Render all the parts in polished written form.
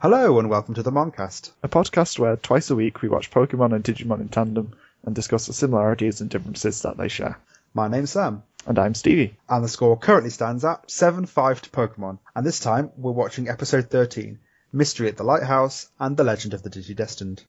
Hello and welcome to the Moncast. A podcast where twice a week we watch Pokemon and Digimon in tandem and discuss the similarities and differences that they share. My name's Sam. And I'm Stevie. And the score currently stands at 7-5 to Pokemon. And this time we're watching episode 13, Mystery at the Lighthouse and the Legend of the Digi-Destined.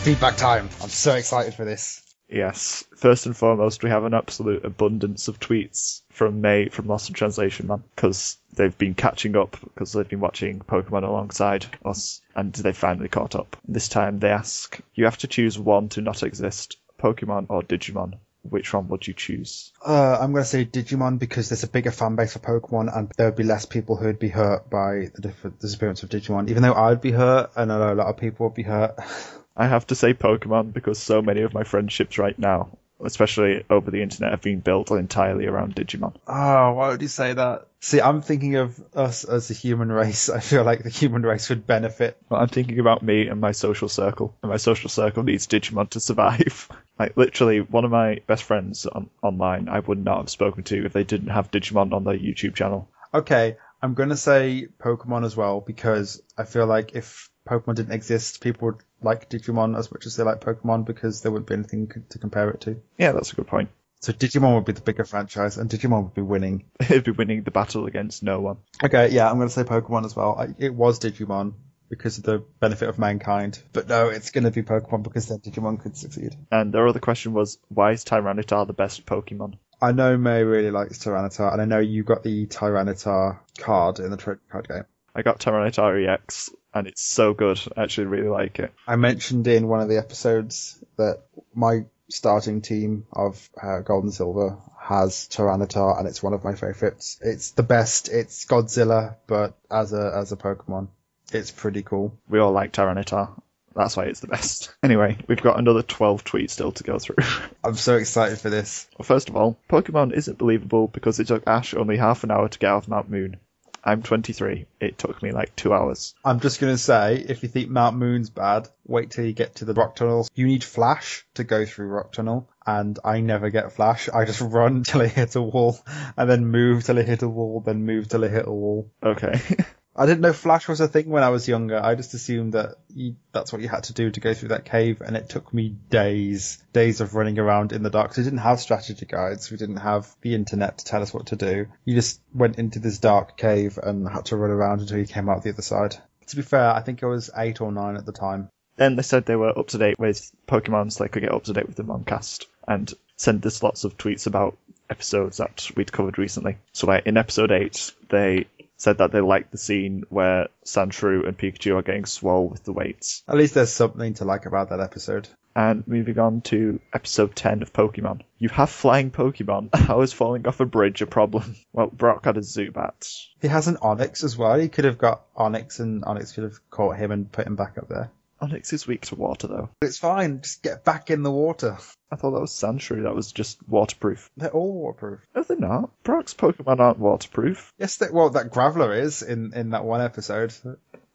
Feedback time. I'm so excited for this. Yes. First and foremost, we have an absolute abundance of tweets from May from Lost in Translation Man, because they've been catching up, because they've been watching Pokemon alongside us, and they finally caught up. This time they ask, you have to choose one to not exist, Pokemon or Digimon. Which one would you choose? I'm going to say Digimon because there's a bigger fan base for Pokemon and there would be less people who would be hurt by the disappearance of Digimon. Even though I would be hurt, and I know a lot of people would be hurt. I have to say Pokemon because so many of my friendships right now, especially over the internet, have been built entirely around Digimon. Oh, why would you say that? See, I'm thinking of us as a human race. I feel like the human race would benefit. Well, I'm thinking about me and my social circle. And my social circle needs Digimon to survive. Like, literally, one of my best friends online I would not have spoken to if they didn't have Digimon on their YouTube channel. Okay, I'm going to say Pokemon as well because I feel like if Pokemon didn't exist, people would like Digimon as much as they like Pokemon because there wouldn't be anything to compare it to. Yeah, that's a good point. So Digimon would be the bigger franchise, and Digimon would be winning. It'd be winning the battle against no one. Okay, yeah, I'm going to say Pokemon as well. It was Digimon because of the benefit of mankind. But no, it's going to be Pokemon because then Digimon could succeed. And their other question was, why is Tyranitar the best Pokemon? I know May really likes Tyranitar, and I know you got the Tyranitar card in the trading card game. I got Tyranitar EX, and it's so good. I actually really like it. I mentioned in one of the episodes that my starting team of Gold and Silver has Tyranitar, and it's one of my favourites. It's the best. It's Godzilla, but as a Pokemon, it's pretty cool. We all like Tyranitar. That's why it's the best. Anyway, we've got another 12 tweets still to go through. I'm so excited for this. Well, first of all, Pokemon isn't believable because it took Ash only half an hour to get out of Mount Moon. I'm 23. It took me like 2 hours. I'm just going to say, if you think Mount Moon's bad, wait till you get to the rock tunnels. You need Flash to go through rock tunnel, and I never get Flash. I just run till I hit a wall, and then move till I hit a wall, then move till I hit a wall. Okay. I didn't know Flash was a thing when I was younger. I just assumed that that's what you had to do to go through that cave, and it took me days of running around in the dark. So we didn't have strategy guides. We didn't have the internet to tell us what to do. You just went into this dark cave and had to run around until you came out the other side. To be fair, I think I was 8 or 9 at the time. Then they said they were up to date with Pokemon, so they could get up to date with the Moncast, and send us lots of tweets about episodes that we'd covered recently. So like in episode 8, they said that they liked the scene where Sandshrew and Pikachu are getting swole with the weights. At least there's something to like about that episode. And moving on to episode 10 of Pokemon. You have flying Pokemon. How is falling off a bridge a problem? Well, Brock had a Zubat. He has an Onix as well. He could have got Onix and Onix could have caught him and put him back up there. Onix is weak to water, though. It's fine. Just get back in the water. I thought that was Sandshrew. That was just waterproof. They're all waterproof. No, they're not. Brock's Pokemon aren't waterproof. Yes, that Graveler is in that one episode.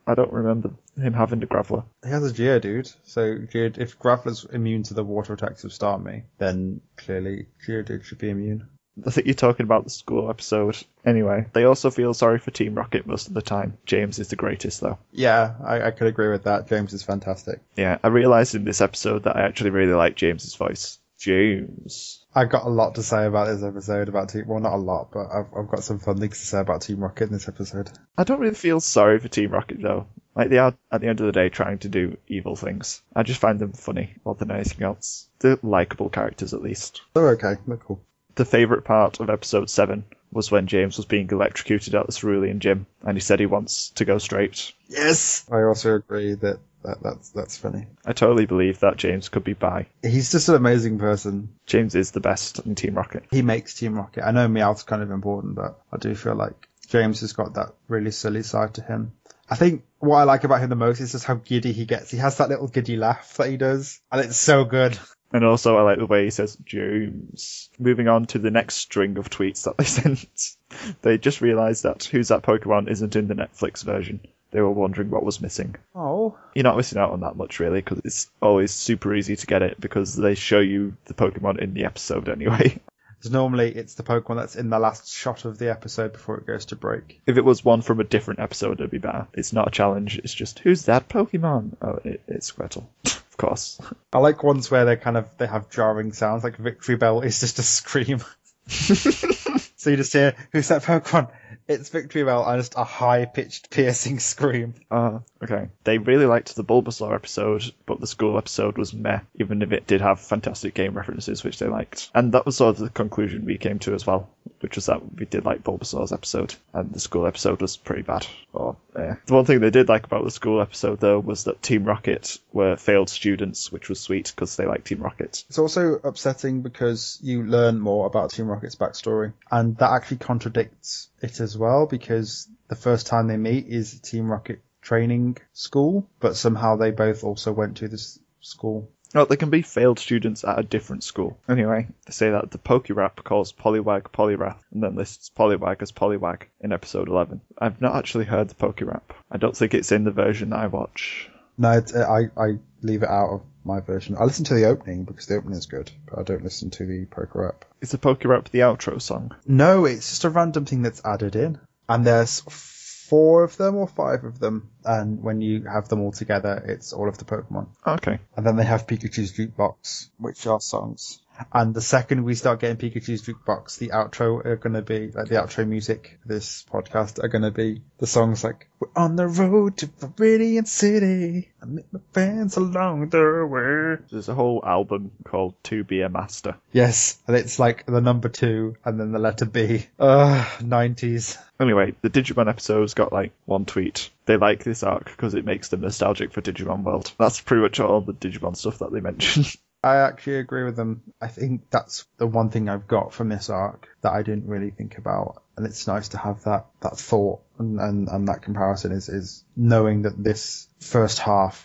I don't remember him having a Graveler. He has a Geodude. So if Graveler's immune to the water attacks of Starmie, then clearly Geodude should be immune. I think you're talking about the school episode. Anyway, they also feel sorry for Team Rocket most of the time. James is the greatest, though. Yeah, I could agree with that. James is fantastic. Yeah, I realised in this episode that I actually really like James's voice. James. I got a lot to say about this episode, about Team... Well, not a lot, but I've got some fun things to say about Team Rocket in this episode. I don't really feel sorry for Team Rocket, though. Like, they are, at the end of the day, trying to do evil things. I just find them funny more than anything else. They're likeable characters, at least. They're okay. They're cool. The favourite part of episode 7 was when James was being electrocuted at the Cerulean gym, and he said he wants to go straight. Yes! I also agree that's funny. I totally believe that James could be bi. He's just an amazing person. James is the best in Team Rocket. He makes Team Rocket. I know Meowth's kind of important, but I do feel like James has got that really silly side to him. I think what I like about him the most is just how giddy he gets. He has that little giddy laugh that he does, and it's so good. And also I like the way he says James. Moving on to the next string of tweets that they sent. They just realised that Who's That Pokemon isn't in the Netflix version. They were wondering what was missing. Oh. You're not missing out on that much, really, because it's always super easy to get it, because they show you the Pokemon in the episode anyway. Because normally it's the Pokemon that's in the last shot of the episode before it goes to break. If it was one from a different episode, it'd be better. It's not a challenge, it's just, who's that Pokemon? Oh, it's Squirtle. Of course. I like ones where they have jarring sounds, like Victory Bell is just a scream. So you just hear, who's that Pokemon? It's Victory Bell, and just a high-pitched, piercing scream. Okay. They really liked the Bulbasaur episode, but the school episode was meh, even if it did have fantastic game references, which they liked. And that was sort of the conclusion we came to as well, which was that we did like Bulbasaur's episode, and the school episode was pretty bad. The one thing they did like about the school episode, though, was that Team Rocket were failed students, which was sweet, because they like Team Rocket. It's also upsetting because you learn more about Team Rocket's backstory, and that actually contradicts it as well, because the first time they meet is Team Rocket training school, but somehow they both also went to this school. No, they can be failed students at a different school. Anyway, they say that the Pokérap calls Poliwag Poliwrath, and then lists Poliwag as Poliwag in episode 11. I've not actually heard the Pokérap. I don't think it's in the version that I watch. No, I leave it out of my version. I listen to the opening because the opening is good, but I don't listen to the Pokérap. Is the Pokérap the outro song? No, it's just a random thing that's added in. And there's 4 of them or 5 of them, and when you have them all together, it's all of the Pokemon. Okay. And then they have Pikachu's Jukebox, which are songs. And the second we start getting Pikachu's Jukebox, the outro are going to be, like the outro music for this podcast are going to be the songs like, we're on the road to Viridian City, I meet my friends along the way. There's a whole album called To Be a Master. Yes, and it's like the number 2 and then the letter B. 90s. Anyway, the Digimon episode's got like 1 tweet. They like this arc because it makes them nostalgic for Digimon World. That's pretty much all the Digimon stuff that they mentioned. I actually agree with them. I think that's the one thing I've got from this arc that I didn't really think about. And it's nice to have that thought and that comparison is knowing that this first arc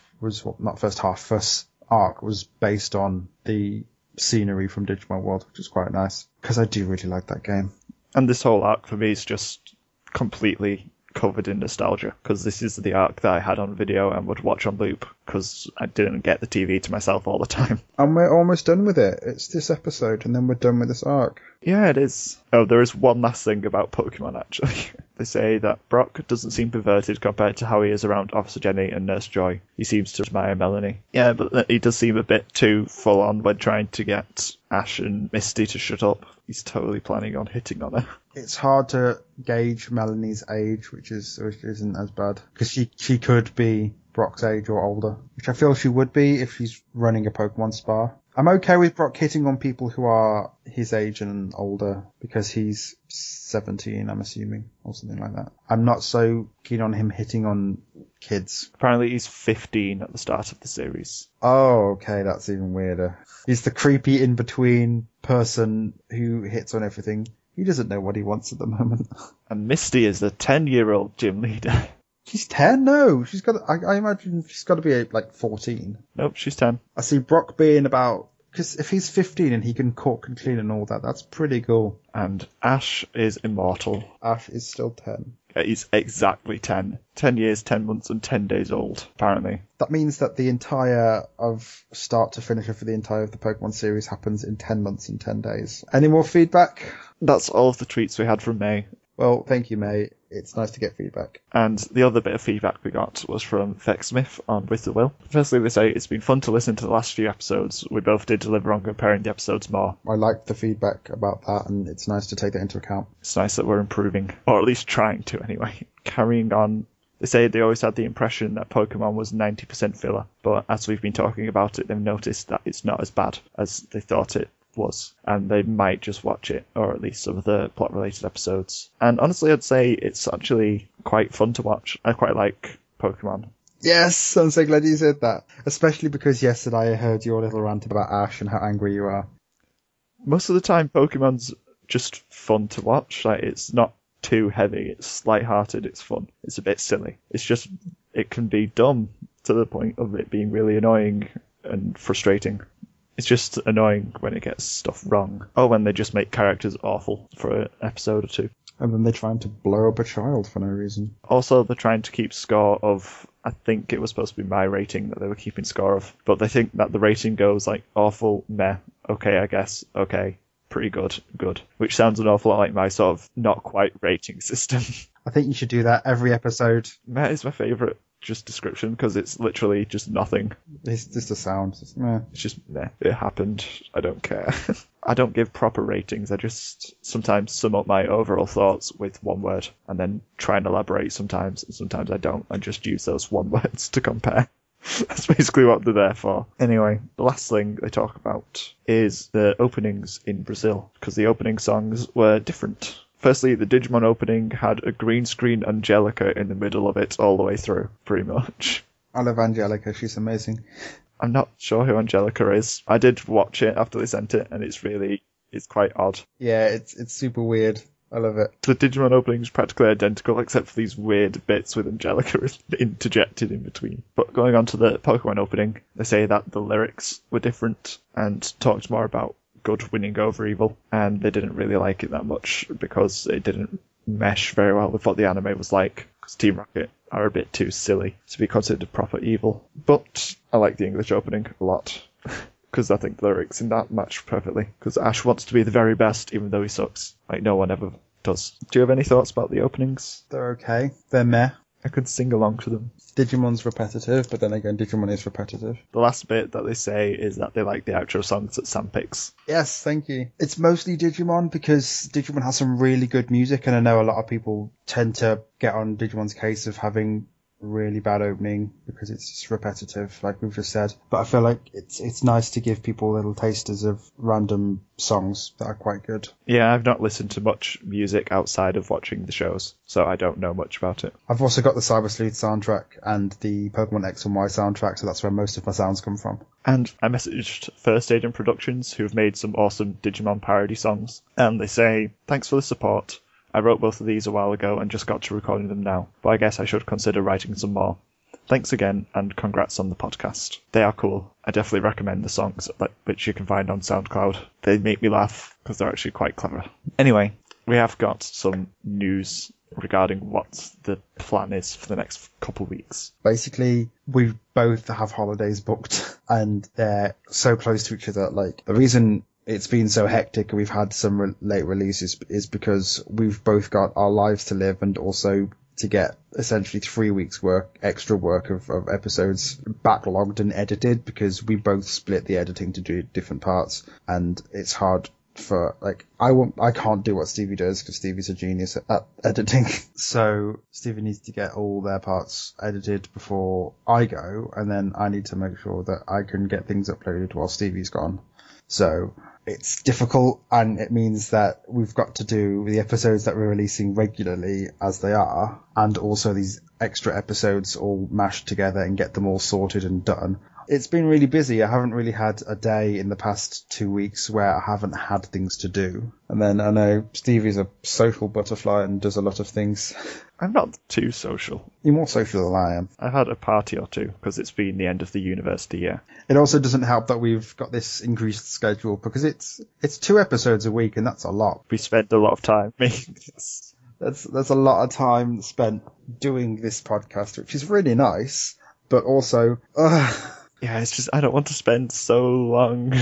was based on the scenery from Digimon World, which is quite nice. Because I do really like that game. And this whole arc for me is just completely covered in nostalgia, because this is the arc that I had on video and would watch on loop because I didn't get the TV to myself all the time. And we're almost done with it. It's this episode and then we're done with this arc. Yeah, it is. Oh, there is one last thing about Pokemon, actually. They say that Brock doesn't seem perverted compared to how he is around Officer Jenny and Nurse Joy. He seems to admire Melanie. Yeah, but he does seem a bit too full on when trying to get Ash and Misty to shut up. He's totally planning on hitting on her. It's hard to gauge Melanie's age, which isn't as bad. Because she could be Brock's age or older, which I feel she would be if she's running a Pokemon spa. I'm okay with Brock hitting on people who are his age and older, because he's 17, I'm assuming, or something like that. I'm not so keen on him hitting on kids. Apparently he's 15 at the start of the series. Oh, okay, that's even weirder. He's the creepy in-between person who hits on everything. He doesn't know what he wants at the moment. And Misty is the 10-year-old gym leader. She's 10? No, she's got. I imagine she's got to be like 14. Nope, she's 10. I see Brock being about, because if he's 15 and he can cook and clean and all that, that's pretty cool. And Ash is immortal. Ash is still 10. He's exactly 10. 10 years, 10 months, and 10 days old, apparently. That means that the entire of start to finish for the entire of the Pokemon series happens in 10 months and 10 days. Any more feedback? That's all of the tweets we had from May. Well, thank you, May. It's nice to get feedback. And the other bit of feedback we got was from Fex Smith on With the Will. Firstly, they say, it's been fun to listen to the last few episodes. We both did deliver on comparing the episodes more. I liked the feedback about that, and it's nice to take that into account. It's nice that we're improving, or at least trying to anyway. Carrying on, they say they always had the impression that Pokemon was 90% filler, but as we've been talking about it, they've noticed that it's not as bad as they thought it was, and they might just watch it, or at least some of the plot related episodes. And honestly, I'd say it's actually quite fun to watch. I quite like Pokemon. Yes, I'm so glad you said that, especially because yesterday I heard your little rant about Ash and how angry you are. Most of the time Pokemon's just fun to watch. Like, it's not too heavy, it's light-hearted, it's fun, it's a bit silly. It's just, it can be dumb to the point of it being really annoying and frustrating. It's just annoying when it gets stuff wrong, or when they just make characters awful for an episode or two. And then they're trying to blow up a child for no reason. Also, they're trying to keep score of, I think it was supposed to be my rating that they were keeping score of, but they think that the rating goes like awful, meh, okay, I guess, okay, pretty good, good, which sounds an awful lot like my sort of not quite rating system. I think you should do that every episode. Meh is my favourite just description because it's literally just nothing. It's just a sound. It's just meh. It happened. I don't care. I don't give proper ratings. I just sometimes sum up my overall thoughts with one word and then try and elaborate sometimes, and sometimes I don't. I just use those one words to compare. That's basically what they're there for. Anyway, the last thing they talk about is the openings in Brazil, because the opening songs were different. Firstly, the Digimon opening had a green screen Angelica in the middle of it all the way through, pretty much. I love Angelica, she's amazing. I'm not sure who Angelica is. I did watch it after they sent it, and it's quite odd. Yeah, it's super weird. I love it. The Digimon opening is practically identical, except for these weird bits with Angelica interjected in between. But going on to the Pokemon opening, they say that the lyrics were different and talked more about good winning over evil, and they didn't really like it that much because it didn't mesh very well with what the anime was like, because Team Rocket are a bit too silly to be considered proper evil. But I like the English opening a lot, because I think the lyrics in that match perfectly, because Ash wants to be the very best even though he sucks, like no one ever does. Do you have any thoughts about the openings? They're okay. They're meh. I could sing along to them. Digimon's repetitive, but then again, Digimon is repetitive. The last bit that they say is that they like the outro songs that Sam picks. Yes, thank you. It's mostly Digimon, because Digimon has some really good music, and I know a lot of people tend to get on Digimon's case of having really bad opening because it's just repetitive, like we've just said. But I feel like it's nice to give people little tasters of random songs that are quite good. Yeah, I've not listened to much music outside of watching the shows, so I don't know much about it. I've also got the Cyber Sleuth soundtrack and the Pokemon X and Y soundtrack, so that's where most of my sounds come from. And I messaged First Agent Productions, who've made some awesome Digimon parody songs, and they say, thanks for the support. I wrote both of these a while ago and just got to recording them now, but I guess I should consider writing some more. Thanks again, and congrats on the podcast. They are cool. I definitely recommend the songs, which you can find on Soundcloud. They make me laugh, because they're actually quite clever. Anyway, we have got some news regarding what the plan is for the next couple of weeks. Basically, we both have holidays booked, and they're so close to each other. Like, the reason it's been so hectic and we've had some late releases is because we've both got our lives to live, and also to get essentially 3 weeks extra work of episodes backlogged and edited, because we both split the editing to do different parts, and it's hard for, like, I can't do what Stevie does because Stevie's a genius at editing. So Stevie needs to get all their parts edited before I go, and then I need to make sure that I can get things uploaded while Stevie's gone. So it's difficult, and it means that we've got to do the episodes that we're releasing regularly as they are, and also these extra episodes all mashed together and get them all sorted and done. It's been really busy. I haven't really had a day in the past 2 weeks where I haven't had things to do. And then I know Stevie's a social butterfly and does a lot of things. I'm not too social. You're more social than I am. I've had a party or two because it's been the end of the university year. It also doesn't help that we've got this increased schedule, because it's 2 episodes a week, and that's a lot. We spend a lot of time making this. There's a lot of time spent doing this podcast, which is really nice, but also, yeah, it's just I don't want to spend so long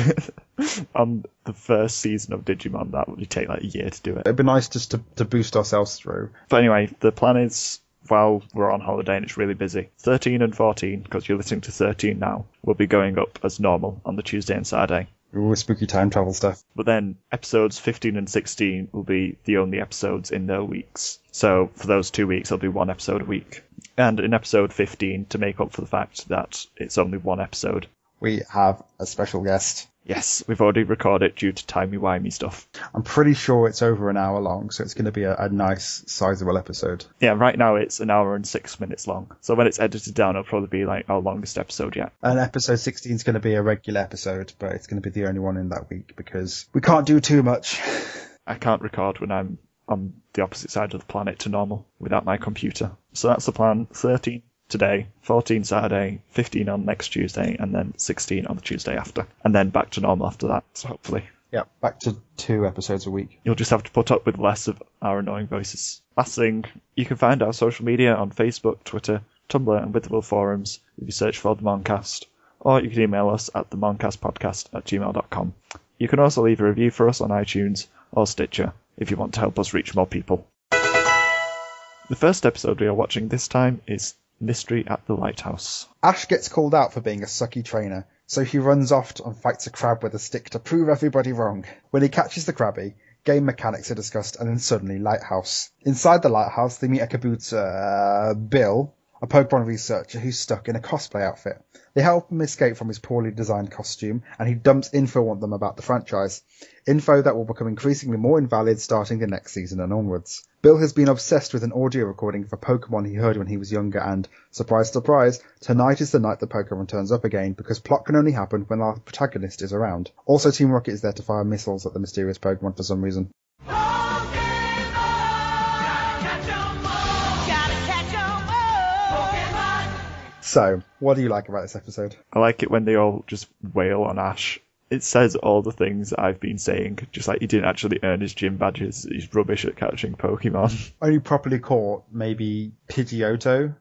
on the first season of Digimon. That would take like a year to do it. It'd be nice just to boost ourselves through. But anyway, the plan is, while we're on holiday and it's really busy, 13 and 14, because you're listening to 13 now, will be going up as normal on the Tuesday and Saturday. With spooky time travel stuff. But then episodes 15 and 16 will be the only episodes in their weeks. So for those 2 weeks, there'll be 1 episode a week. And in episode 15, to make up for the fact that it's only 1 episode, we have a special guest. Yes, we've already recorded due to timey-wimey stuff. I'm pretty sure it's over an hour long, so it's going to be a nice, sizable episode. Yeah, right now it's an hour and 6 minutes long. So when it's edited down, it'll probably be like our longest episode yet. And episode 16 is going to be a regular episode, but it's going to be the only one in that week because we can't do too much. I can't record when I'm on the opposite side of the planet to normal without my computer. So that's the plan. 13, today, 14 Saturday, 15 on next Tuesday, and then 16 on the Tuesday after. And then back to normal after that, so hopefully. Yeah, back to 2 episodes a week. You'll just have to put up with less of our annoying voices. Last thing, you can find our social media on Facebook, Twitter, Tumblr, and Witherville forums if you search for the Moncast, or you can email us at themoncastpodcast@gmail.com. You can also leave a review for us on iTunes or Stitcher if you want to help us reach more people. The first episode we are watching this time is Mystery at the Lighthouse. Ash gets called out for being a sucky trainer, so he runs off and fights a crab with a stick to prove everybody wrong. When he catches the crabby, game mechanics are discussed, and then suddenly Lighthouse. Inside the lighthouse, they meet a kabootser, Bill, a Pokemon researcher who's stuck in a cosplay outfit. They help him escape from his poorly designed costume, and he dumps info on them about the franchise. Info that will become increasingly more invalid starting the next season and onwards. Bill has been obsessed with an audio recording of a Pokemon he heard when he was younger, and, surprise surprise, tonight is the night the Pokemon turns up again, because plot can only happen when our protagonist is around. Also, Team Rocket is there to fire missiles at the mysterious Pokemon for some reason. So, what do you like about this episode? I like it when they all just wail on Ash. It says all the things I've been saying, just like he didn't actually earn his gym badges, he's rubbish at catching Pokemon. Only properly caught, maybe, Pidgeotto,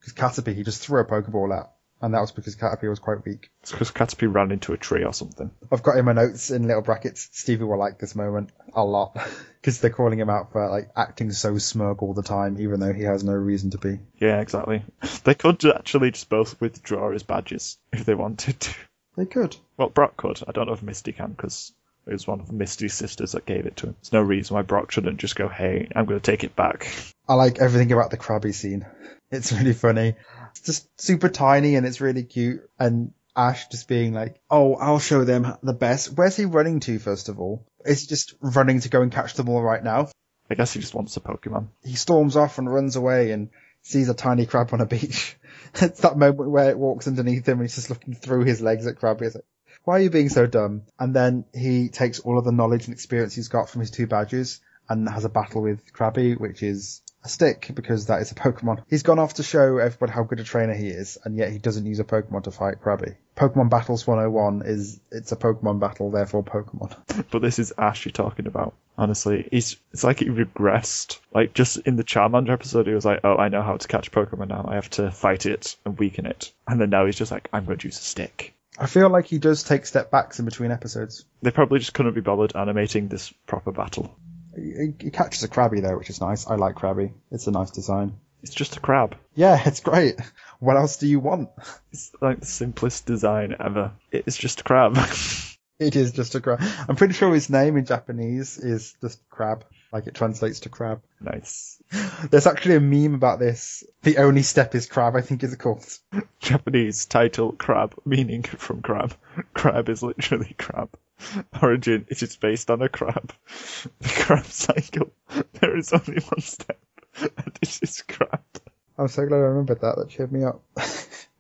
because Caterpie he just threw a Pokeball at, and that was because Caterpie was quite weak. It's because Caterpie ran into a tree or something. I've got in my notes in little brackets, Stevie will like this moment a lot, because they're calling him out for like acting so smug all the time, even though he has no reason to be. Yeah, exactly. They could actually just both withdraw his badges if they wanted to. They could. Well, Brock could. I don't know if Misty can, because it was one of Misty's sisters that gave it to him. There's no reason why Brock shouldn't just go, hey, I'm going to take it back. I like everything about the Krabby scene. It's really funny. It's just super tiny and it's really cute. And Ash just being like, oh, I'll show them the best. Where's he running to, first of all? Is he just running to go and catch them all right now? I guess he just wants a Pokemon. He storms off and runs away and sees a tiny crab on a beach. It's that moment where it walks underneath him and he's just looking through his legs at Krabby. It's like, why are you being so dumb? And then he takes all of the knowledge and experience he's got from his 2 badges and has a battle with Krabby, which is a stick, because that is a Pokemon. He's gone off to show everybody how good a trainer he is, and yet he doesn't use a Pokemon to fight Krabby. Pokemon Battles 101 it's a Pokemon battle, therefore Pokemon. But this is Ash you're talking about. Honestly, it's like he regressed. Like, just in the Charmander episode, he was like, oh, I know how to catch Pokemon now. I have to fight it and weaken it. And then now he's just like, I'm going to use a stick. I feel like he does take step backs in between episodes. They probably just couldn't be bothered animating this proper battle. He catches a Krabby though, which is nice. I like Krabby. It's a nice design. It's just a crab. Yeah, it's great. What else do you want? It's like the simplest design ever. It's just a crab. It is just a crab. I'm pretty sure his name in Japanese is just crab. Like it translates to crab. Nice. There's actually a meme about this. The only step is crab, I think it's called. Japanese title, crab, meaning from crab. Crab is literally crab. Origin, it is based on a crab. The crab cycle. There is only one step, and it is crab. I'm so glad I remembered that. That cheered me up.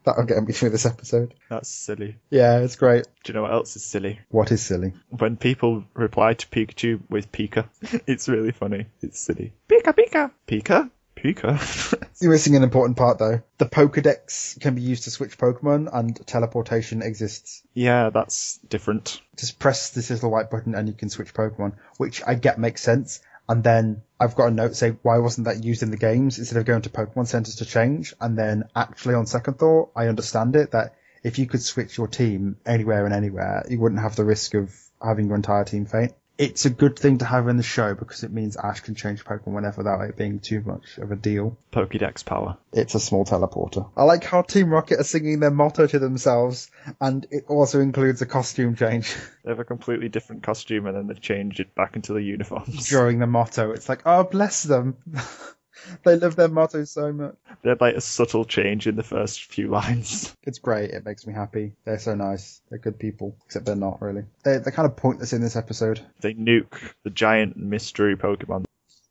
That'll get me through this episode. That's silly. Yeah, it's great. Do you know what else is silly? What is silly? When people reply to Pikachu with Pika. It's really funny. It's silly. Pika, Pika. Pika? Pika? You're missing an important part, though. The Pokedex can be used to switch Pokemon, and teleportation exists. Yeah, that's different. Just press this little white button and you can switch Pokemon, which I get makes sense. And then I've got a note saying, why wasn't that used in the games instead of going to Pokemon centers to change? And then actually on second thought, I understand it, that if you could switch your team anywhere and anywhere, you wouldn't have the risk of having your entire team faint. It's a good thing to have in the show because it means Ash can change Pokemon whenever without it being too much of a deal. Pokédex power. It's a small teleporter. I like how Team Rocket are singing their motto to themselves, and it also includes a costume change. They have a completely different costume and then they change it back into the uniforms. During the motto, it's like, oh, bless them. They love their motto so much. They had like a subtle change in the first few lines. It's great. It makes me happy. They're so nice. They're good people. Except they're not, really. They're kind of pointless in this episode. They nuke the giant mystery Pokemon.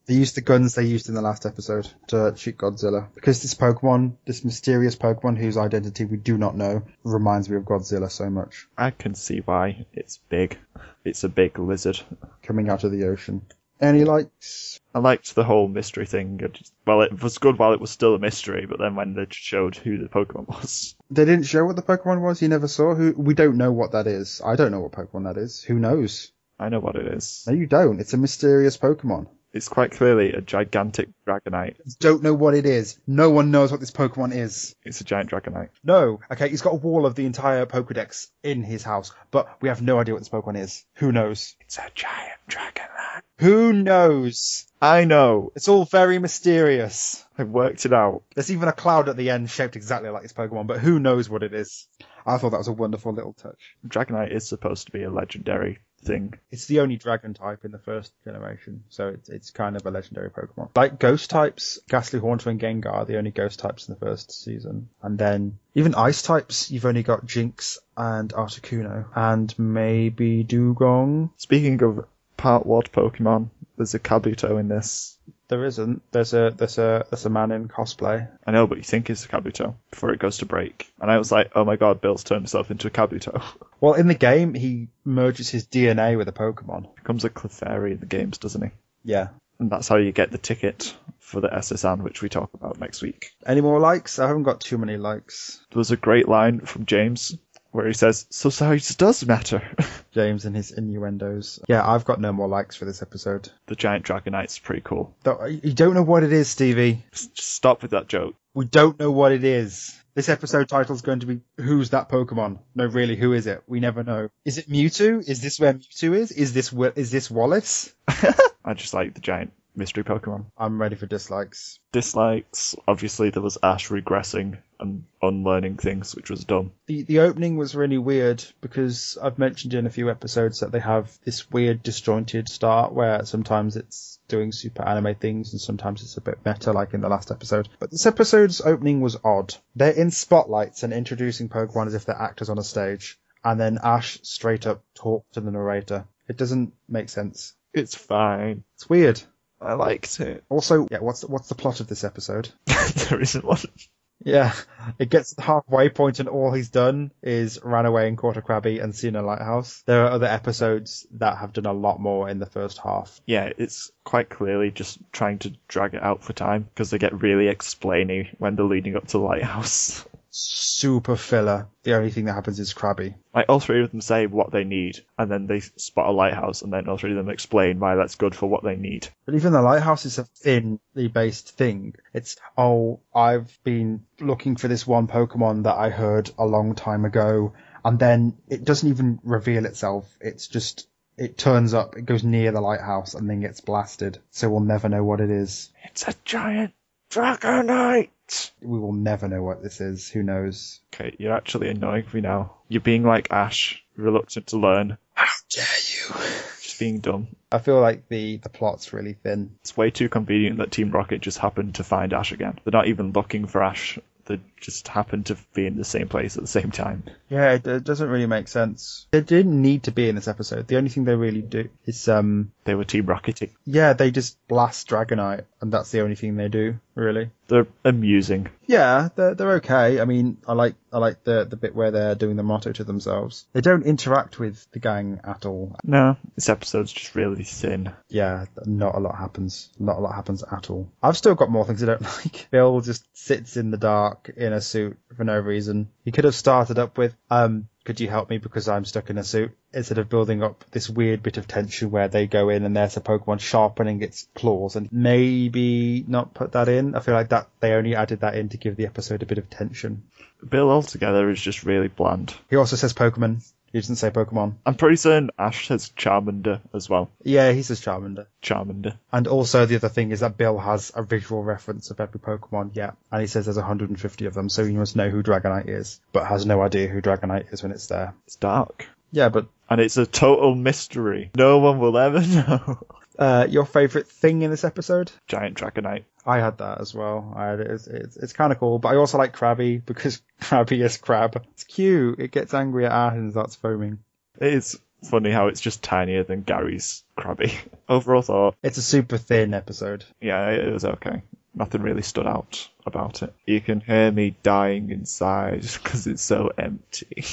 They used the guns they used in the last episode to shoot Godzilla. Because this Pokemon, this mysterious Pokemon whose identity we do not know, reminds me of Godzilla so much. I can see why. It's big. It's a big lizard. Coming out of the ocean. Any likes? I liked the whole mystery thing. Well, it was good while it was still a mystery, but then when they showed who the Pokemon was. They didn't show what the Pokemon was? You never saw? We don't know what that is. I don't know what Pokemon that is. Who knows? I know what it is. No, you don't. It's a mysterious Pokemon. It's quite clearly a gigantic Dragonite. Don't know what it is. No one knows what this Pokemon is. It's a giant Dragonite. No. Okay, he's got a wall of the entire Pokedex in his house, but we have no idea what this Pokemon is. Who knows? It's a giant Dragonite. Who knows? I know. It's all very mysterious. I've worked it out. There's even a cloud at the end shaped exactly like this Pokemon, but who knows what it is? I thought that was a wonderful little touch. Dragonite is supposed to be a legendary thing. It's the only dragon type in the first generation, so it's kind of a legendary Pokemon. Like ghost types, Ghastly Haunter and Gengar are the only ghost types in the first season. And then even ice types, you've only got Jinx and Articuno, and maybe Dugong. Speaking of part world Pokemon, there's a Kabuto in this. There isn't. There's a man in cosplay. I know, but you think it's a Kabuto before it goes to break. And I was like, oh my god, Bill's turned himself into a Kabuto. Well, in the game, he merges his DNA with a Pokemon. Becomes a Clefairy in the games, doesn't he? Yeah. And that's how you get the ticket for the SSN, which we talk about next week. Any more likes? I haven't got too many likes. There was a great line from James where he says, so size does matter. James and his innuendos. Yeah, I've got no more likes for this episode. The giant Dragonite's pretty cool. You don't know what it is, Stevie. Just stop with that joke. We don't know what it is. This episode title's going to be, who's that Pokemon? No, really, who is it? We never know. Is it Mewtwo? Is this where Mewtwo is? Is this Wallace? I just like the giant mystery Pokemon. I'm ready for dislikes. Dislikes, obviously there was Ash regressing and unlearning things, which was dumb. The opening was really weird because I've mentioned in a few episodes that they have this weird disjointed start where sometimes it's doing super anime things and sometimes it's a bit meta like in the last episode. But this episode's opening was odd. They're in spotlights and introducing Pokemon as if they're actors on a stage, and then Ash straight up talks to the narrator. It doesn't make sense. It's fine. It's weird. I liked it. Also, yeah, what's the plot of this episode? There isn't one. Yeah, it gets to the halfway point and all he's done is ran away and caught a Krabby and seen a lighthouse. There are other episodes that have done a lot more in the first half. Yeah, it's quite clearly just trying to drag it out for time because they get really explainy when they're leading up to the lighthouse. Super filler. The only thing that happens is Krabby. Like, all three of them say what they need, and then they spot a lighthouse, and then all three of them explain why that's good for what they need. But even the lighthouse is a thinly based thing. It's, I've been looking for this one Pokemon that I heard a long time ago, and then it doesn't even reveal itself. It's just, it turns up, it goes near the lighthouse, and then gets blasted. So we'll never know what it is. It's a giant Dragonite! We will never know what this is. Who knows? Okay, you're actually annoying me now. You're being like Ash, reluctant to learn. How dare you? Just being dumb. I feel like the plot's really thin. It's way too convenient that Team Rocket just happened to find Ash again. They're not even looking for Ash. They just happened to be in the same place at the same time. Yeah, it doesn't really make sense. They didn't need to be in this episode. The only thing they really do is they were Team Rocketing. Yeah, they just blast Dragonite, and that's the only thing they do, really. They're amusing. Yeah, they're okay. I mean, I like the bit where they're doing the motto to themselves. They don't interact with the gang at all. No, this episode's just really thin. Yeah, not a lot happens. Not a lot happens at all. I've still got more things I don't like. Bill just sits in the dark in a suit for no reason. He could have started up with, could you help me because I'm stuck in a suit? Instead of building up this weird bit of tension where they go in and there's a Pokemon sharpening its claws, and maybe not put that in. I feel like that they only added that in to give the episode a bit of tension. Bill altogether is just really bland. He also says Pokemon. He doesn't say Pokemon. I'm pretty certain Ash says Charmander as well. Yeah, he says Charmander. Charmander. And also the other thing is that Bill has a visual reference of every Pokemon, yeah. And he says there's 150 of them, so he must know who Dragonite is, but has no idea who Dragonite is when it's there. It's dark. Yeah, but... And it's a total mystery. No one will ever know. Your favourite thing in this episode? Giant Dragonite. I had that as well. It's kind of cool, but I also like Krabby because Krabby is crab. It's cute. It gets angry at Ash and starts foaming. It is funny how it's just tinier than Gary's Krabby. Overall thought. It's a super thin episode. Yeah, it was okay. Nothing really stood out about it. You can hear me dying inside because it's so empty.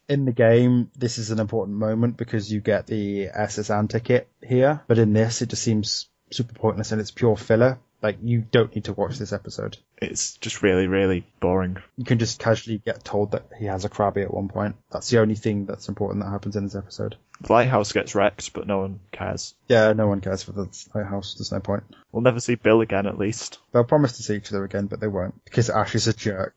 In the game, this is an important moment because you get the SS Anne ticket here, but in this, it just seems super pointless and it's pure filler. Like, you don't need to watch this episode. It's just really, really boring. You can just casually get told that he has a Krabby at one point. That's the only thing that's important that happens in this episode. The Lighthouse gets wrecked, but no one cares. Yeah, no one cares for the Lighthouse. There's no point. We'll never see Bill again, at least. They'll promise to see each other again, but they won't, because Ash is a jerk.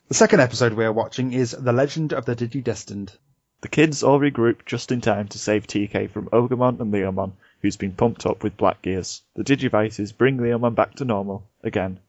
The second episode we are watching is The Legend of the Digi-Destined. The kids all regroup just in time to save TK from Ogremon and Leomon, who's been pumped up with black gears. The Digivices bring Leomon back to normal, again,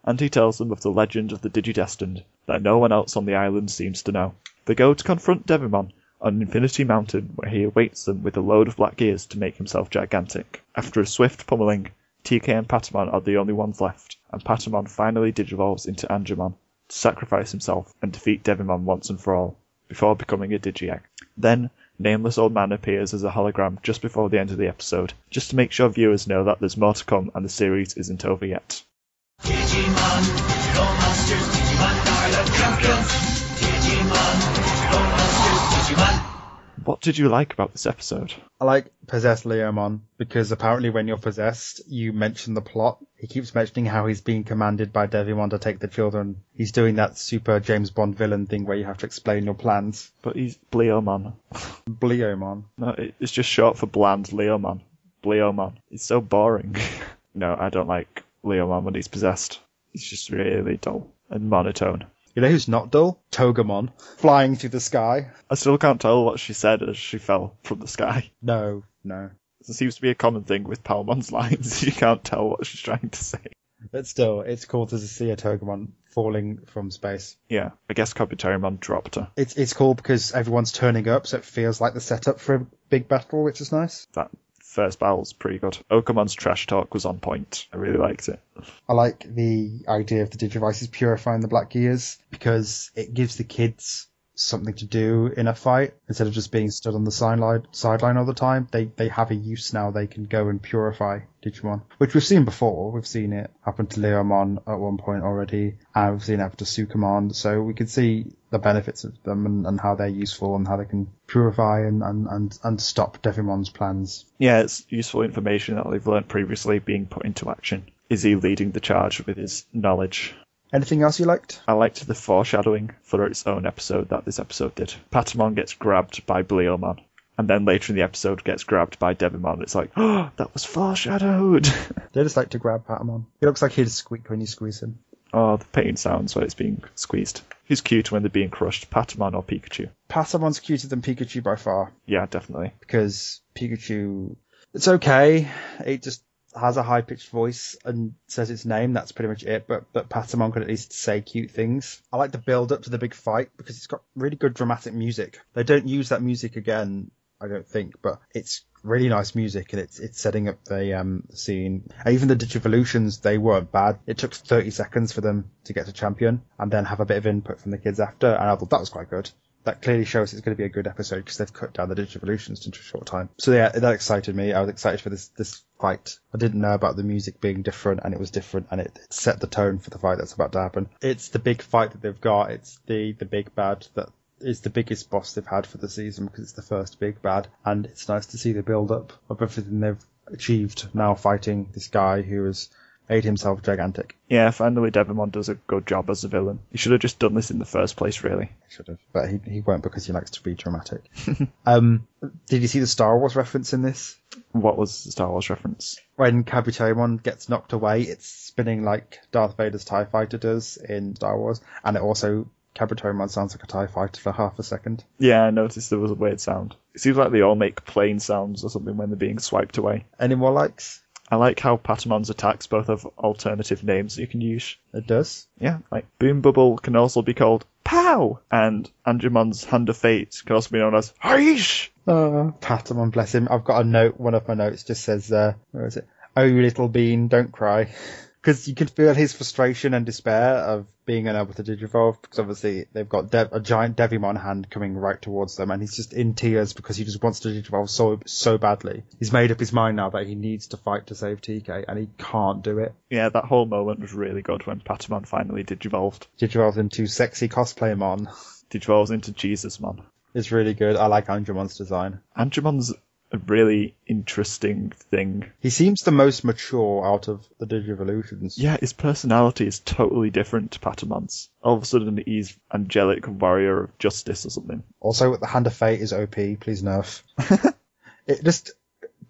and he tells them of the legend of the Digi-Destined that no one else on the island seems to know. They go to confront Devimon on Infinity Mountain, where he awaits them with a load of black gears to make himself gigantic. After a swift pummeling, TK and Patamon are the only ones left, and Patamon finally digivolves into Angemon to sacrifice himself and defeat Devimon once and for all, before becoming a Digi-Egg. Then, Nameless Old Man appears as a hologram just before the end of the episode, just to make sure viewers know that there's more to come and the series isn't over yet. Digimon, Go Monsters, Digimon are the champions. Digimon, Go Monsters, Digimon. What did you like about this episode? I like Possessed Leomon, because apparently when you're possessed, you mention the plot. He keeps mentioning how he's being commanded by Devimon to take the children. He's doing that super James Bond villain thing where you have to explain your plans. But he's Bleomon. Bleomon. No, it's just short for bland Leomon. Bleomon. It's so boring. No, I don't like Leomon when he's possessed. He's just really dull and monotone. You know who's not dull? Togemon, flying through the sky. I still can't tell what she said as she fell from the sky. No. It seems to be a common thing with Palmon's lines. You can't tell what she's trying to say. But still, it's cool to see a Togemon falling from space. Yeah, I guess Kabuterimon dropped her. It's cool because everyone's turning up, so it feels like the setup for a big battle, which is nice. That first battle's pretty good. Okamon's trash talk was on point. I really liked it. I like the idea of the Digivices purifying the black gears because it gives the kids something to do in a fight instead of just being stood on the sideline all the time. They have a use now. They can go and purify Digimon, which we've seen before. We've seen it happen to Leomon at one point already, and we've seen it happen to Sukamon. So we can see the benefits of them and how they're useful and how they can purify and stop Devimon's plans. Yeah, it's useful information that they've learnt previously being put into action. Is he leading the charge with his knowledge? Anything else you liked? I liked the foreshadowing for its own episode that this episode did. Patamon gets grabbed by Bleomon, and then later in the episode gets grabbed by Devimon. It's like, oh, that was foreshadowed. They just like to grab Patamon. He looks like he'd squeak when you squeeze him. Oh, the pain sounds when it's being squeezed. Who's cute when they're being crushed, Patamon or Pikachu? Patamon's cuter than Pikachu by far. Yeah, definitely. Because Pikachu, it's okay. It just has a high-pitched voice and says its name. That's pretty much it. But Patamon could at least say cute things. I like the build-up to the big fight because it's got really good dramatic music. They don't use that music again, I don't think, but it's really nice music and it's setting up the scene. And even the Digivolutions, they weren't bad. It took 30 seconds for them to get to champion and then have a bit of input from the kids after, and I thought that was quite good. That clearly shows it's going to be a good episode because they've cut down the Digivolutions into a short time. So yeah, that excited me. I was excited for this fight. I didn't know about the music being different, and it was different, and it set the tone for the fight that's about to happen. It's the big fight that they've got. It's the big bad that is the biggest boss they've had for the season because it's the first big bad, and it's nice to see the build up of everything they've achieved now fighting this guy who has made himself gigantic. Yeah, finally Devimon does a good job as a villain. He should have just done this in the first place, really. He should have, but he won't because he likes to be dramatic. Did you see the Star Wars reference in this? What was the Star Wars reference? When Kabuterimon gets knocked away, it's spinning like Darth Vader's TIE Fighter does in Star Wars, and it also, Kabuterimon sounds like a TIE Fighter for half a second. Yeah, I noticed there was a weird sound. It seems like they all make plane sounds or something when they're being swiped away. Any more likes? I like how Patamon's attacks both have alternative names you can use. It does? Yeah, like Boom Bubble can also be called Pow! And Angemon's Hand of Fate can also be known as Haish! Patamon, bless him. I've got a note, one of my notes just says, where is it? Oh, you little bean, don't cry. Because you can feel his frustration and despair of being unable to digivolve, because obviously they've got a giant Devimon hand coming right towards them, and he's just in tears because he just wants to digivolve so badly. He's made up his mind now that he needs to fight to save TK, and he can't do it. Yeah, that whole moment was really good when Patamon finally digivolved. Digivolves into sexy cosplay Mon. Digivolves into Jesus Mon. It's really good. I like Angemon's design. Angemon's a really interesting thing. He seems the most mature out of the Digivolutions. Yeah, his personality is totally different to Patamon's. All of a sudden he's angelic warrior of justice or something. Also, the Hand of Fate is OP, please nerf. It just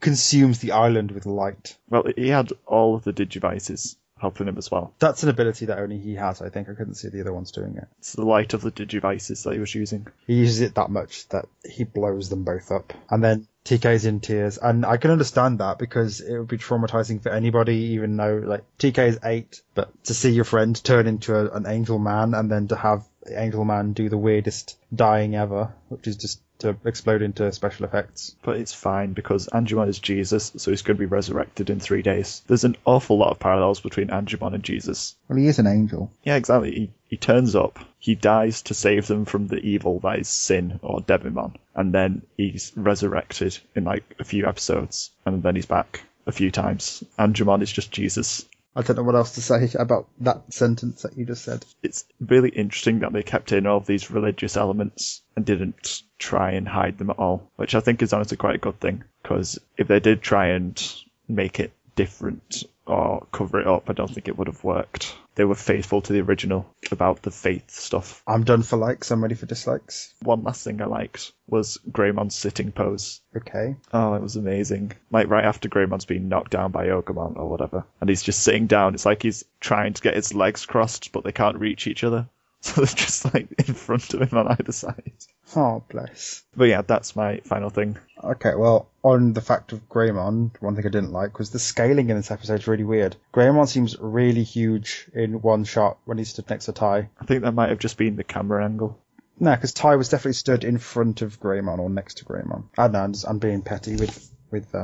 consumes the island with light. Well, he had all of the Digivices helping him as well. That's an ability that only he has, I think. I couldn't see the other ones doing it. It's the light of the Digivices that he was using. He uses it that much that he blows them both up. And then TK's in tears. And I can understand that because it would be traumatizing for anybody, even though, like, TK is 8, but to see your friend turn into an angel man and then to have the angel man do the weirdest dying ever, which is just to explode into special effects. But it's fine because Angemon is Jesus, so he's going to be resurrected in 3 days. There's an awful lot of parallels between Angemon and Jesus. Well, he is an angel. Yeah, exactly. He turns up, he dies to save them from the evil that is Sin or Devimon, and then he's resurrected in like a few episodes, and then he's back a few times. Angemon is just Jesus. I don't know what else to say about that sentence that you just said. It's really interesting that they kept in all of these religious elements and didn't try and hide them at all, which I think is honestly quite a good thing, because if they did try and make it different or cover it up, I don't think it would have worked. They were faithful to the original about the faith stuff. I'm done for likes, I'm ready for dislikes. One last thing I liked was Greymon's sitting pose. Okay. Oh, it was amazing. Like right after Greymon's been knocked down by Ogamon or whatever, and he's just sitting down. It's like he's trying to get his legs crossed, but they can't reach each other. So they're just like in front of him on either side. Oh, bless. But yeah, that's my final thing. Okay, well, on the fact of Greymon, one thing I didn't like was the scaling in this episode is really weird. Greymon seems really huge in one shot when he stood next to Tai. I think that might have just been the camera angle. No, because Tai was definitely stood in front of Greymon or next to Greymon. I don't know, I'm being petty with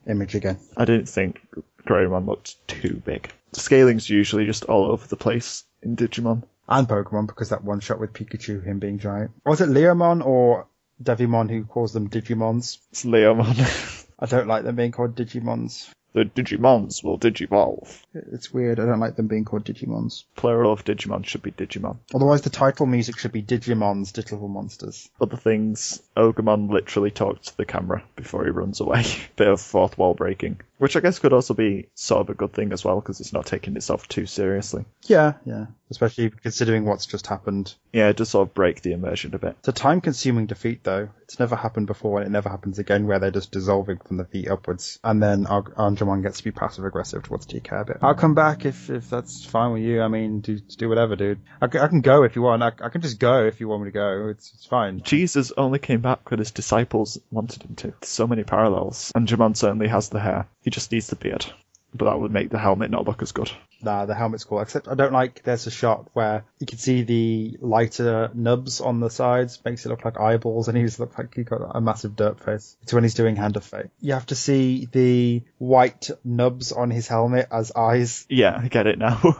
Image again. I didn't think Greymon looked too big. The scaling's usually just all over the place in Digimon. And Pokemon, because that one shot with Pikachu, him being giant. Was it Leomon or Devimon who calls them Digimons? It's Leomon. I don't like them being called Digimons. The Digimons will digivolve. It's weird, I don't like them being called Digimons. Plural of Digimon should be Digimon. Otherwise the title music should be Digimon's Digital Monsters. Other things, Ogamon literally talks to the camera before he runs away. Bit of fourth wall breaking. Which I guess could also be sort of a good thing as well, because it's not taking itself too seriously. Yeah. Especially considering what's just happened. Yeah, it does sort of break the immersion a bit. It's a time-consuming defeat, though. It's never happened before, and it never happens again, where they're just dissolving from the feet upwards. And then Angemon gets to be passive-aggressive towards TK a bit. I'll come back if that's fine with you. I mean, do whatever, dude. I can go if you want. I can just go if you want me to go. It's fine. Jesus only came back when his disciples wanted him to. There's so many parallels. Angemon certainly has the hair. He just needs the beard. But that would make the helmet not look as good. Nah, the helmet's cool. Except I don't like there's a shot where you can see the lighter nubs on the sides. Makes it look like eyeballs, and he just looks like he got a massive dirt face. It's when he's doing Hand of Fate. You have to see the white nubs on his helmet as eyes. Yeah, I get it now.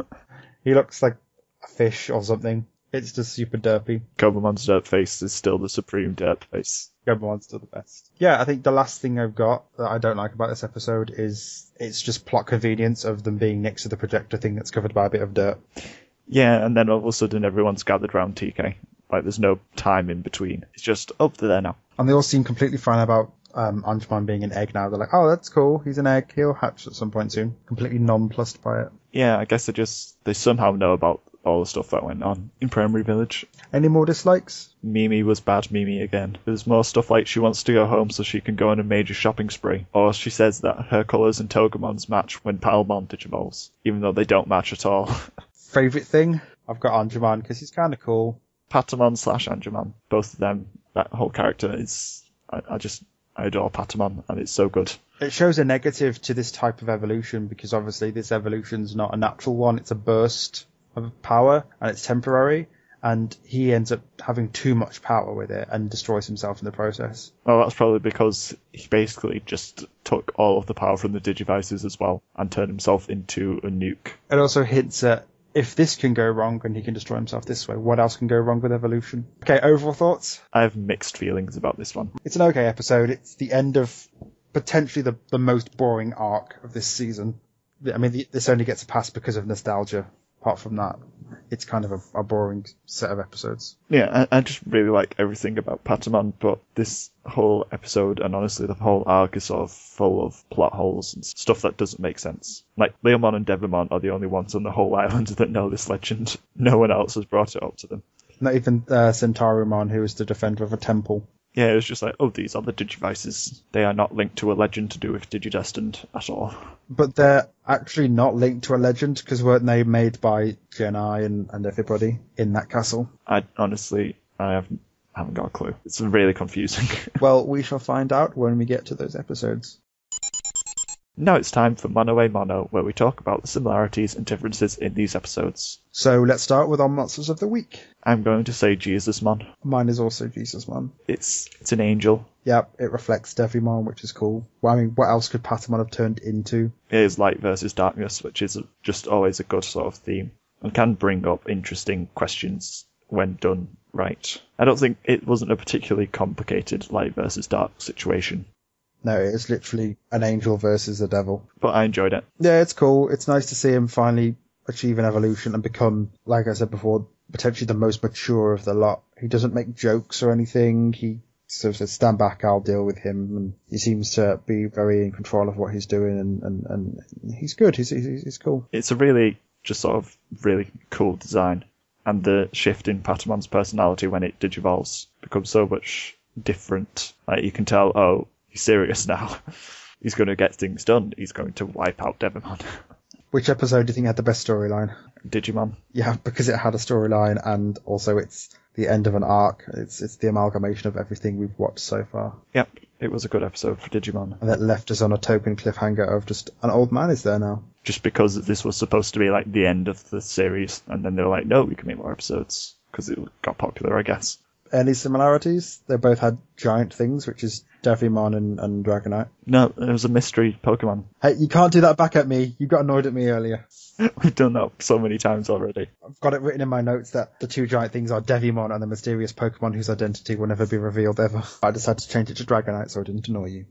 He looks like a fish or something. It's just super derpy. Gobamon's dirt face is still the supreme dirt face. Gobamon's still the best. Yeah, I think the last thing I've got that I don't like about this episode is it's just plot convenience of them being next to the projector thing that's covered by a bit of dirt. Yeah, and then all of a sudden everyone's gathered around TK. Like there's no time in between. It's just up there now. And they all seem completely fine about Angemon being an egg now. They're like, oh, that's cool. He's an egg. He'll hatch at some point soon. Completely nonplussed by it. Yeah, I guess they somehow know about all the stuff that went on in Primary Village. Any more dislikes? Mimi was bad Mimi again. There's more stuff like she wants to go home so she can go on a major shopping spree. Or she says that her colours and Togemon's match when Palmon digivolves, even though they don't match at all. Favourite thing? I've got Angemon because he's kind of cool. Patamon / Angemon. Both of them, that whole character is... I adore Patamon, and it's so good. It shows a negative to this type of evolution because obviously this evolution's not a natural one. It's a burst of power, and it's temporary. and he ends up having too much power with it and destroys himself in the process. Well, that's probably because he basically just took all of the power from the Digivices as well and turned himself into a nuke. It also hints at, if this can go wrong and he can destroy himself this way, what else can go wrong with evolution? Okay, overall thoughts? I have mixed feelings about this one. It's an okay episode. It's the end of potentially the most boring arc of this season. I mean, this only gets a pass because of nostalgia. Apart from that, it's kind of a boring set of episodes. Yeah, I just really like everything about Patamon, but this whole episode, and honestly the whole arc, is sort of full of plot holes and stuff that doesn't make sense. Like, Leomon and Devimon are the only ones on the whole island that know this legend. No one else has brought it up to them. Not even Centaurimon, who is the defender of a temple. Yeah, it was just like, oh, these are the Digivices. They are not linked to a legend to do with Digi-Destined at all. But they're actually not linked to a legend, because weren't they made by Genai and everybody in that castle? I haven't got a clue. It's really confusing. Well, we shall find out when we get to those episodes. Now it's time for Mono a Mono, where we talk about the similarities and differences in these episodes. So let's start with our monsters of the week. I'm going to say Jesusmon. Mine is also Jesusmon. It's an angel. Yep, it reflects Devimon, which is cool. Well, I mean, what else could Patamon have turned into? It is light versus darkness, which is just always a good sort of theme, and can bring up interesting questions when done right. I don't think it wasn't a particularly complicated light versus dark situation. No, it's literally an angel versus a devil. But I enjoyed it. Yeah, it's cool. It's nice to see him finally achieve an evolution and become, like I said before, potentially the most mature of the lot. He doesn't make jokes or anything. He sort of says, stand back, I'll deal with him. And he seems to be very in control of what he's doing, and he's good. He's cool. It's a really, just sort of really cool design. And the shift in Patamon's personality when it digivolves becomes so much different. Like, you can tell, oh, he's serious now. He's going to get things done. He's going to wipe out Devimon. Which episode do you think had the best storyline? Digimon. Yeah, because it had a storyline, and also it's the end of an arc. It's the amalgamation of everything we've watched so far. Yep, it was a good episode for Digimon. And that left us on a token cliffhanger of just an old man is there now. Just because this was supposed to be like the end of the series, and then they were like, no, we can make more episodes, because it got popular, I guess. Any similarities? They both had giant things, which is Devimon and Dragonite. No, it was a mystery Pokemon. Hey, you can't do that back at me. You got annoyed at me earlier. We've done that so many times already. I've got it written in my notes that the two giant things are Devimon and the mysterious Pokemon whose identity will never be revealed ever. I decided to change it to Dragonite so it didn't annoy you.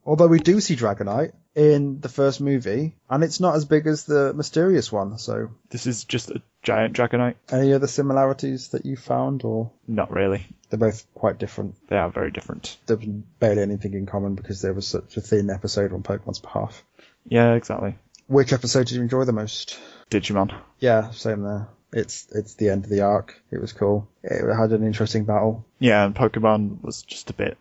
Although we do see Dragonite in the first movie, and it's not as big as the mysterious one, so... This is just a giant Dragonite. Any other similarities that you found, or...? Not really. They're both quite different. They are very different. There was barely anything in common because there was such a thin episode on Pokemon's behalf. Yeah, exactly. Which episode did you enjoy the most? Digimon. Yeah, same there. It's the end of the arc. It was cool. It had an interesting battle. Yeah, and Pokemon was just a bit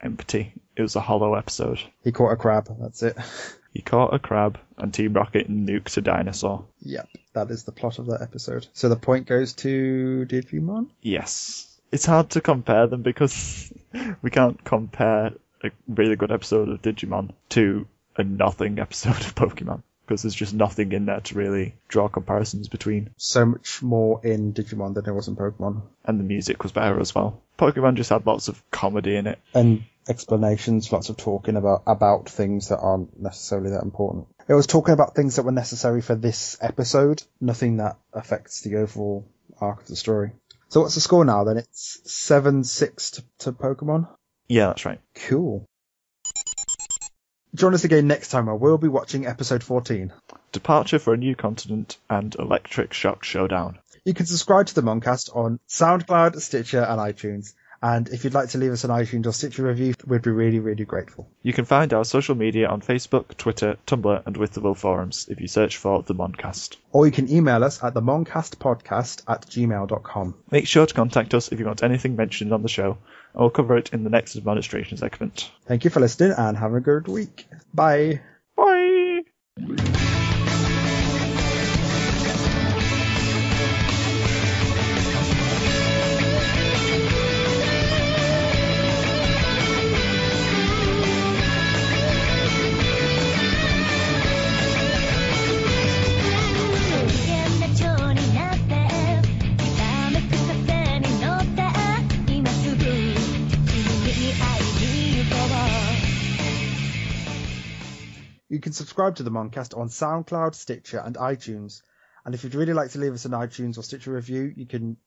empty. It was a hollow episode. He caught a crab, that's it. He caught a crab, and Team Rocket nuked a dinosaur. Yep, that is the plot of that episode. So the point goes to Digimon? Yes. It's hard to compare them because we can't compare a really good episode of Digimon to a nothing episode of Pokemon, because there's just nothing in there to really draw comparisons between. So much more in Digimon than there was in Pokemon. And the music was better as well. Pokemon just had lots of comedy in it. And explanations, lots of talking about things that aren't necessarily that important. It was talking about things that were necessary for this episode, nothing that affects the overall arc of the story. So what's the score now then? It's 7-6 to Pokemon? Yeah, that's right. Cool. Join us again next time where we'll be watching episode 14. Departure for a New Continent and Electric Shock Showdown. You can subscribe to the Moncast on SoundCloud, Stitcher and iTunes. And if you'd like to leave us an iTunes or Stitcher review, we'd be really, really grateful. You can find our social media on Facebook, Twitter, Tumblr and With the Will forums if you search for The Moncast. Or you can email us at themoncastpodcast@gmail.com. Make sure to contact us if you want anything mentioned on the show, and we'll cover it in the next Admonistration segment. Thank you for listening and have a good week. Bye. Bye!「危険な蝶になってきためくさせ You can subscribe to the Moncast on SoundCloud, Stitcher, and iTunes. And if you'd really like to leave us an iTunes or Stitcher review,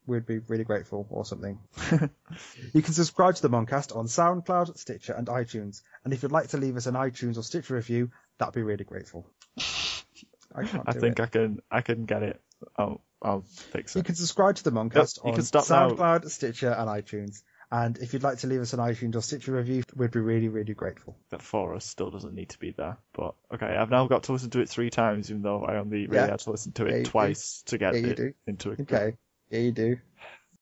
we'd be really grateful, or something. You can subscribe to the Moncast on SoundCloud, Stitcher, and iTunes. And if you'd like to leave us an iTunes or Stitcher review, that'd be really grateful. I can get it. I'll fix it. You can subscribe to the Moncast on SoundCloud, now. Stitcher, and iTunes. And if you'd like to leave us an iTunes or Stitcher review, we'd be really, really grateful. That for us still doesn't need to be there. But okay, I've now got to listen to it 3 times, even though I only really had to listen to it twice to get it into a Okay. Yeah, you do.